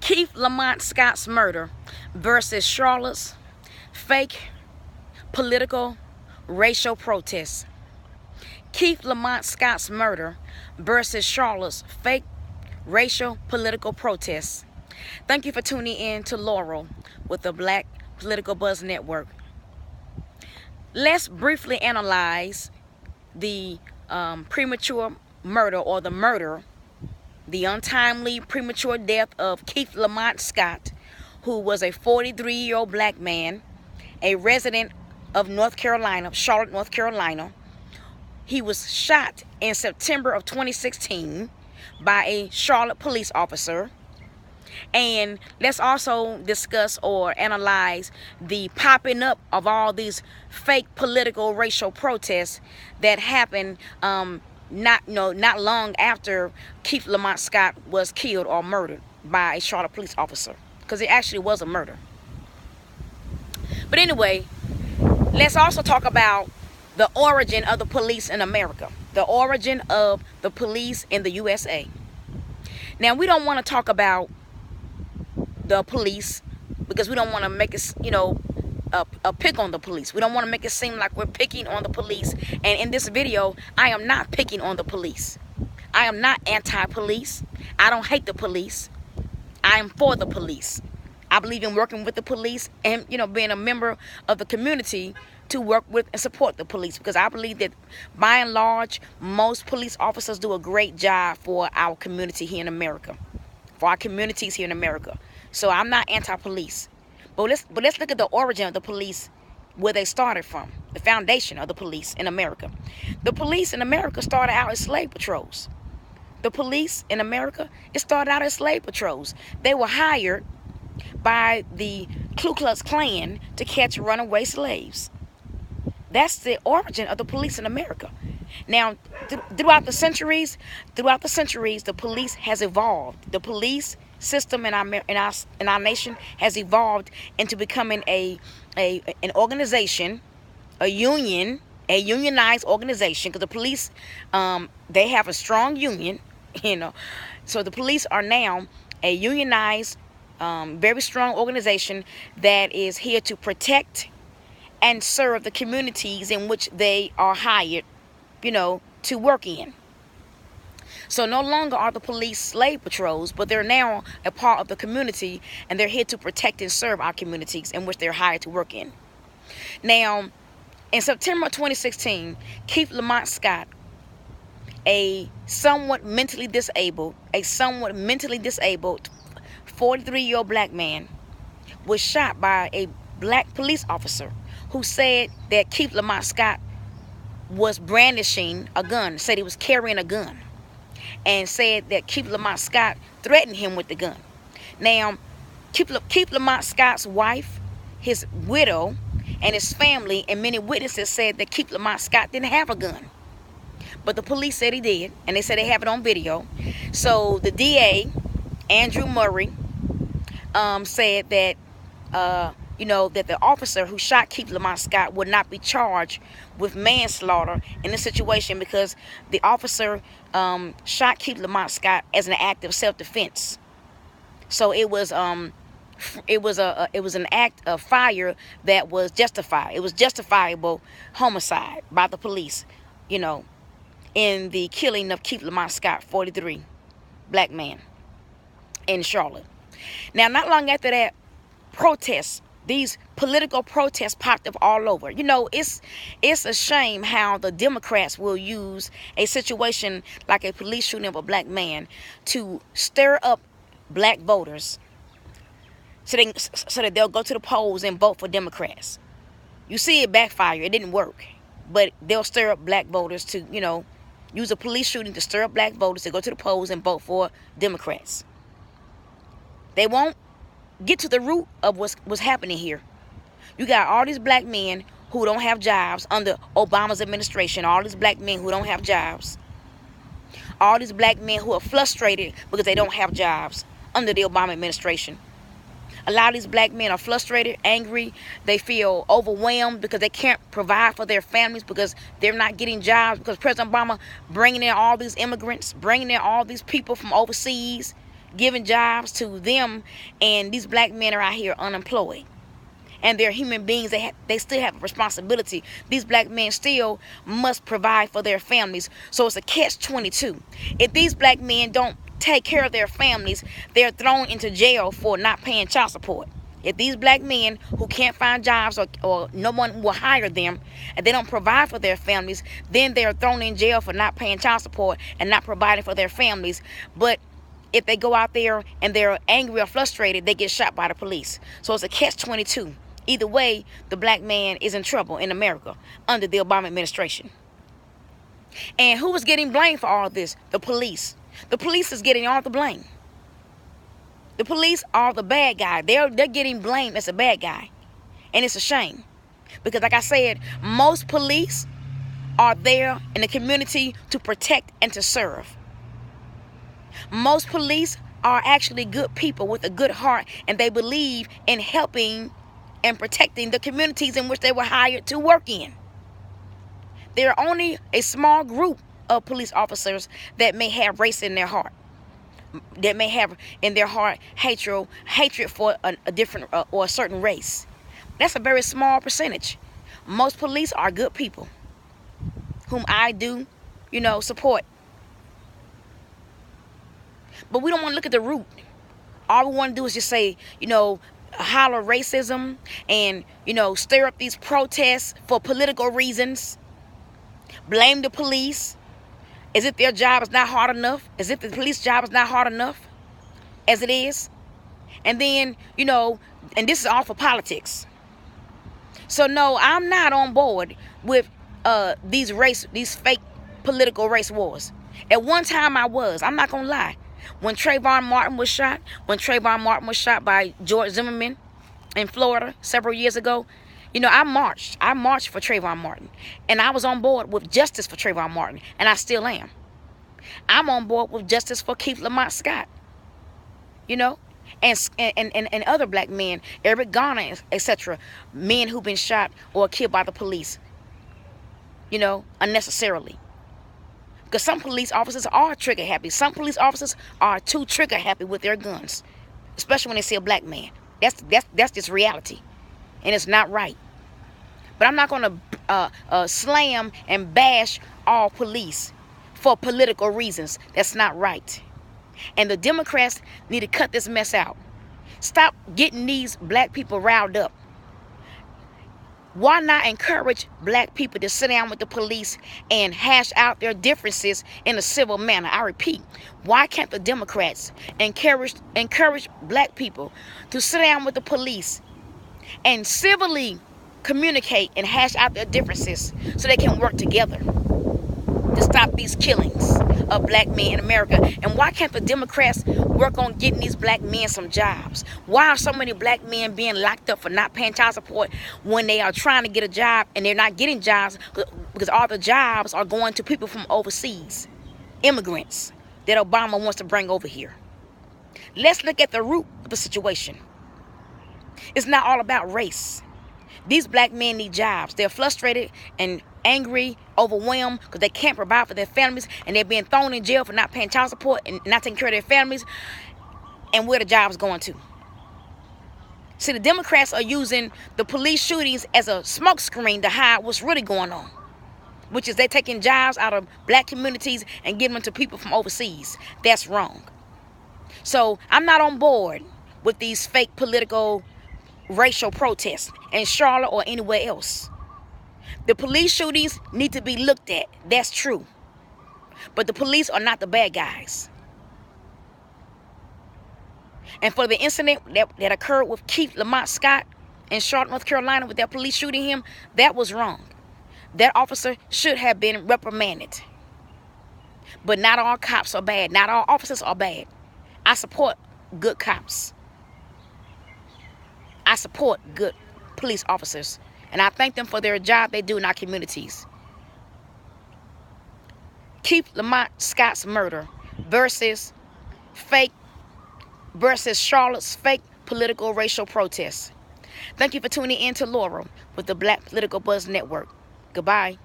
Keith Lamont Scott's murder versus Charlotte's fake political racial protests. Keith Lamont Scott's murder versus Charlotte's fake racial political protests. Thank you for tuning in to Laurel with the Black Political Buzz Network. Let's briefly analyze the premature murder or the untimely premature death of Keith Lamont Scott, who was a 43-year-old black man, a resident of North Carolina, Charlotte, North Carolina. He was shot in September of 2016 by a Charlotte police officer. And let's also discuss or analyze the popping up of all these fake political racial protests that happened not long after Keith Lamont Scott was killed or murdered by a Charlotte police officer, because it actually was a murder. But anyway, let's also talk about the origin of the police in America, the origin of the police in the USA. Now, we don't want to talk about the police because we don't want to make it, a pick on the police. We don't want to make it seem like we're picking on the police. And in this video, I am not picking on the police. I am not anti-police. I don't hate the police. I am for the police. I believe in working with the police and, being a member of the community to work with and support the police, because I believe that by and large, most police officers do a great job for our community here in America, for our communities here in America. So I'm not anti-police. But let's look at the origin of the police, where they started from, the foundation of the police in America. The police in America started out as slave patrols. The police in America, it started out as slave patrols. They were hired by the Ku Klux Klan to catch runaway slaves. That's the origin of the police in America. Now, throughout the centuries, the police has evolved. The police system in our nation has evolved into becoming an organization, a unionized organization, because the police, they have a strong union, So the police are now a unionized, very strong organization that is here to protect and serve the communities in which they are hired, to work in. So no longer are the police slave patrols, but they're now a part of the community, and they're here to protect and serve our communities in which they're hired to work in. Now, in September 2016, Keith Lamont Scott, a somewhat mentally disabled 43-year-old black man, was shot by a black police officer who said that Keith Lamont Scott was brandishing a gun, said he was carrying a gun, and said that Keith Lamont Scott threatened him with the gun. Now, Keith Lamont Scott's wife, his widow, and his family and many witnesses said that Keith Lamont Scott didn't have a gun. But the police said he did, and they said they have it on video. So the DA, Andrew Murray, said that, that the officer who shot Keith Lamont Scott would not be charged with manslaughter in this situation, because the officer shot Keith Lamont Scott as an act of self-defense. So it was an act of fire that was justified. It was justifiable homicide by the police, in the killing of Keith Lamont Scott, 43, black man in Charlotte. Now, not long after that, these political protests popped up all over. It's a shame how the Democrats will use a situation like a police shooting of a black man to stir up black voters so that they'll go to the polls and vote for Democrats. You see it backfire. It didn't work. But they'll stir up black voters to, use a police shooting to stir up black voters to go to the polls and vote for Democrats. They won't get to the root of what's happening here. You got all these black men who don't have jobs under Obama's administration. All these black men who don't have jobs. All these black men who are frustrated because they don't have jobs under the Obama administration. A lot of these black men are frustrated, angry. They feel overwhelmed because they can't provide for their families because they're not getting jobs, because President Obama bringing in all these immigrants, bringing in all these people from overseas, giving jobs to them, and these black men are out here unemployed. And they're human beings. They still have a responsibility. These black men still must provide for their families. So it's a catch-22. If these black men don't take care of their families, they're thrown into jail for not paying child support. If these black men who can't find jobs or no one will hire them, and they don't provide for their families, then they're thrown in jail for not paying child support and not providing for their families. But if they go out there and they're angry or frustrated, they get shot by the police. So it's a catch-22. Either way, the black man is in trouble in America under the Obama administration. And who is getting blamed for all this? The police. The police is getting all the blame. The police are the bad guy. They're getting blamed as a bad guy. And it's a shame. Because like I said, most police are there in the community to protect and to serve. Most police are actually good people with a good heart, and they believe in helping and protecting the communities in which they were hired to work in. There are only a small group of police officers that may have race in their heart, that may have in their heart hatred for a different or a certain race. That's a very small percentage. Most police are good people whom I do, support. But we don't want to look at the root. All we want to do is just say, holler racism and, stir up these protests for political reasons. Blame the police as if their job is not hard enough, as if the police job is not hard enough as it is. And then, and this is all for politics. So no, I'm not on board with these fake political race wars. At one time I was. I'm not going to lie. When Trayvon Martin was shot by George Zimmerman in Florida several years ago, I marched for Trayvon Martin, and I was on board with justice for Trayvon Martin, and I still am. I'm on board with justice for Keith Lamont Scott, and other black men, Eric Garner, etc., men who've been shot or killed by the police, unnecessarily. Because some police officers are trigger happy. Some police officers are too trigger happy with their guns, especially when they see a black man. That's just reality, and it's not right. But I'm not going to slam and bash all police for political reasons. That's not right. And the Democrats need to cut this mess out. Stop getting these black people riled up. Why not encourage black people to sit down with the police and hash out their differences in a civil manner? I repeat, why can't the Democrats encourage black people to sit down with the police and civilly communicate and hash out their differences so they can work together to stop these killings of black men in America? And why can't the Democrats work on getting these black men some jobs? Why are so many black men being locked up for not paying child support when they are trying to get a job and they're not getting jobs because all the jobs are going to people from overseas, immigrants that Obama wants to bring over here? Let's look at the root of the situation. It's not all about race. These black men need jobs. They're frustrated and angry, overwhelmed because they can't provide for their families, and they're being thrown in jail for not paying child support and not taking care of their families. And where the jobs going to? See, the Democrats are using the police shootings as a smokescreen to hide what's really going on, which is they're taking jobs out of black communities and giving them to people from overseas. That's wrong. So I'm not on board with these fake political racial protests in Charlotte or anywhere else. The police shootings need to be looked at. That's true. But the police are not the bad guys. And for the incident that occurred with Keith Lamont Scott in Charlotte, North Carolina, with that police shooting him, that was wrong. That officer should have been reprimanded. But not all cops are bad. Not all officers are bad. I support good cops. I support good police officers. And I thank them for their job they do in our communities. Keith Lamont Scott's murder versus Charlotte's fake political racial protests. Thank you for tuning in to Laurel with the Black Political Buzz Network. Goodbye.